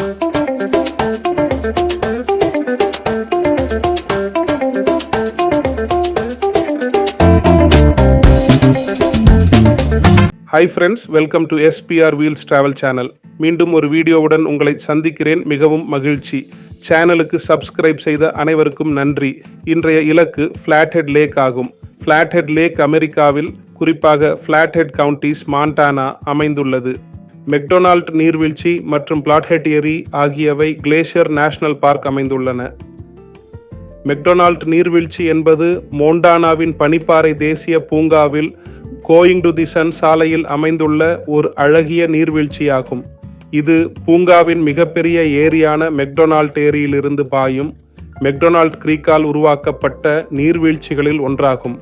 Hi friends, welcome to SPR wheels travel channel. மீண்டும் ஒரு வீடியோவுடன் உங்களை சந்திக்கிறேன். மிகவும் மகிழ்ச்சி. சேனலுக்கு சப்ஸ்கிரைப் செய்த அனைவருக்கும் நன்றி. இன்றைய இலக்கு ஃப்ளாட்ஹெட் லேக் ஆகும். ஃப்ளாட்ஹெட் லேக் அமெரிக்காவில், குறிப்பாக ஃப்ளாட்ஹெட் கவுண்டிஸ், மாண்டானா அமைந்துள்ளது. மெக்டொனால்ட் நீர்வீழ்ச்சி மற்றும் ஃப்ளாட்ஹெட் ஏரி ஆகியவை கிளேசியர் நேஷனல் பார்க் அமைந்துள்ளன. மெக்டொனால்ட் நீர்வீழ்ச்சி என்பது மோண்டானாவின் பனிப்பாறை தேசிய பூங்காவில் கோயிங் டு தி சன் சாலையில் அமைந்துள்ள ஒரு அழகிய நீர்வீழ்ச்சியாகும். இது பூங்காவின் மிகப்பெரிய ஏரியான மெக்டொனால்ட் ஏரியிலிருந்து பாயும் மெக்டொனால்ட் கிரீக்கால் உருவாக்கப்பட்ட நீர்வீழ்ச்சிகளில் ஒன்றாகும்.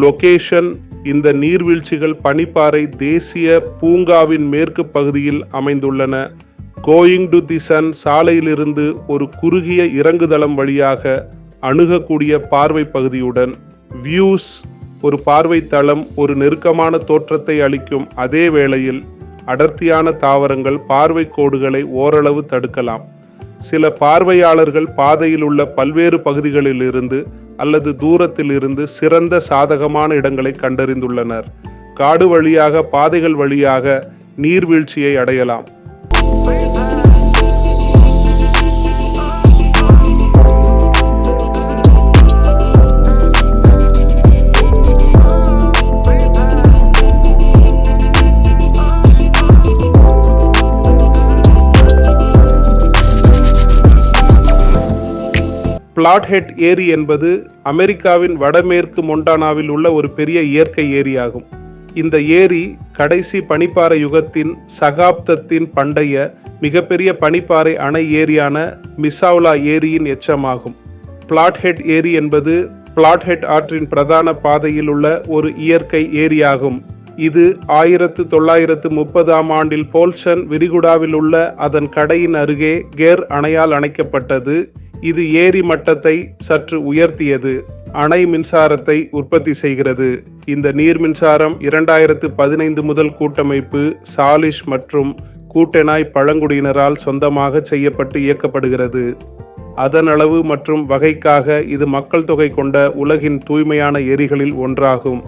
லொகேஷன்: இந்த நீர்வீழ்ச்சிகள் பனிப்பாறை தேசிய பூங்காவின் மேற்கு பகுதியில் அமைந்துள்ளன. கோயிங் டு தி சன் சாலையிலிருந்து ஒரு குறுகிய இறங்குதளம் வழியாக அணுகக்கூடிய பார்வை பகுதியுடன் வியூஸ் ஒரு பார்வை தளம் ஒரு நெருக்கமான தோற்றத்தை அளிக்கும். அதே வேளையில் அடர்த்தியான தாவரங்கள் பார்வை கோடுகளை ஓரளவு தடுக்கலாம். சில பார்வையாளர்கள் பாதையில் உள்ள பல்வேறு பகுதிகளிலிருந்து அல்லது தூரத்தில் இருந்து சிறந்த சாதகமான இடங்களை கண்டறிந்துள்ளனர். காடு வழியாக, பாதைகள் வழியாக நீர்வீழ்ச்சியை அடையலாம். ஃப்ளாட்ஹெட் ஏரி என்பது அமெரிக்காவின் வடமேற்கு மொண்டானாவில் உள்ள ஒரு பெரிய இயற்கை ஏரியாகும். இந்த ஏரி கடைசி பனிப்பாறை யுகத்தின் சகாப்தத்தின் பண்டைய மிகப்பெரிய பனிப்பாறை அணை ஏரியான மிசவுலா ஏரியின் எச்சமாகும். ஃப்ளாட்ஹெட் ஏரி என்பது ஃப்ளாட்ஹெட் ஆற்றின் பிரதான பாதையில் உள்ள ஒரு இயற்கை ஏரியாகும். இது 1930ஆம் ஆண்டில் போல்சன் விரிகுடாவில் உள்ள அதன் கடையின் அருகே கேர் அணையால் அணைக்கப்பட்டது. இது ஏரி மட்டத்தை சற்று உயர்த்தியது. அணை மின்சாரத்தை உற்பத்தி செய்கிறது. இந்த நீர் மின்சாரம் 2015 முதல் கூட்டமைப்பு, சாலிஷ் மற்றும் கூட்டெனாய் பழங்குடியினரால் சொந்தமாக செய்யப்பட்டு இயக்கப்படுகிறது. அதன் அளவு மற்றும் வகைக்காக இது மக்கள் தொகை கொண்ட உலகின் தூய்மையான ஏரிகளில் ஒன்றாகும்.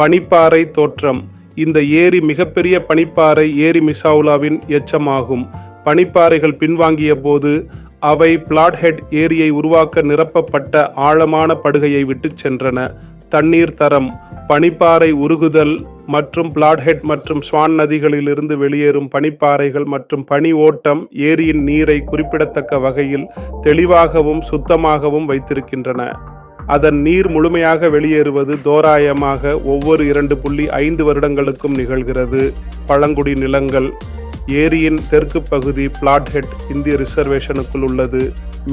பனிப்பாறை தோற்றம்: இந்த ஏரி மிகப்பெரிய பனிப்பாறை ஏரி மிசவுலாவின் எச்சமாகும். பனிப்பாறைகள் பின்வாங்கிய போது அவை ஃப்ளாட்ஹெட் ஏரியை உருவாக்க நிரப்பப்பட்ட ஆழமான படுகையை விட்டு சென்றன. தண்ணீர் தரம்: பனிப்பாறை உருகுதல் மற்றும் ஃப்ளாட்ஹெட் மற்றும் ஸ்வான் நதிகளிலிருந்து வெளியேறும் பனிப்பாறைகள் மற்றும் பனி ஓட்டம் ஏரியின் நீரை குறிப்பிடத்தக்க வகையில் தெளிவாகவும் சுத்தமாகவும் வைத்திருக்கின்றன. அதன் நீர் முழுமையாக வெளியேறுவது தோராயமாக ஒவ்வொரு 2.5 வருடங்களுக்கும் நிகழ்கிறது. பழங்குடி நிலங்கள்: ஏரியின் தெற்கு பகுதி ஃப்ளாட்ஹெட் இந்திய ரிசர்வேஷனுக்குள் உள்ளது.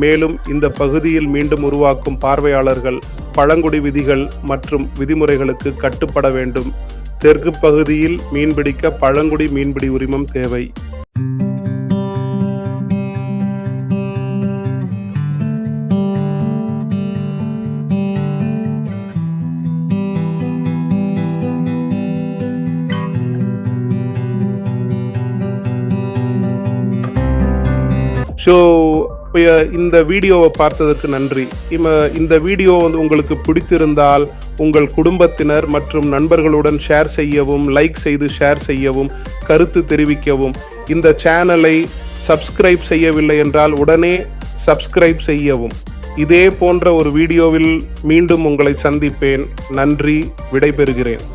மேலும் இந்த பகுதியில் மீண்டும் உருவாக்கும் பார்வையாளர்கள் பழங்குடி விதிகள் மற்றும் விதிமுறைகளுக்கு கட்டுப்பட வேண்டும். தெற்கு பகுதியில் மீன்பிடிக்க பழங்குடி மீன்பிடி உரிமம் தேவை. ஸோ இந்த வீடியோவை பார்த்ததற்கு நன்றி. இந்த வீடியோ உங்களுக்கு பிடித்திருந்தால் உங்கள் குடும்பத்தினர் மற்றும் நண்பர்களுடன் ஷேர் செய்யவும், லைக் செய்து ஷேர் செய்யவும், கருத்து தெரிவிக்கவும். இந்த சேனலை சப்ஸ்கிரைப் செய்யவில்லை என்றால் உடனே சப்ஸ்கிரைப் செய்யவும். இதே போன்ற ஒரு வீடியோவில் மீண்டும் உங்களை சந்திப்பேன். நன்றி. விடைபெறுகிறேன்.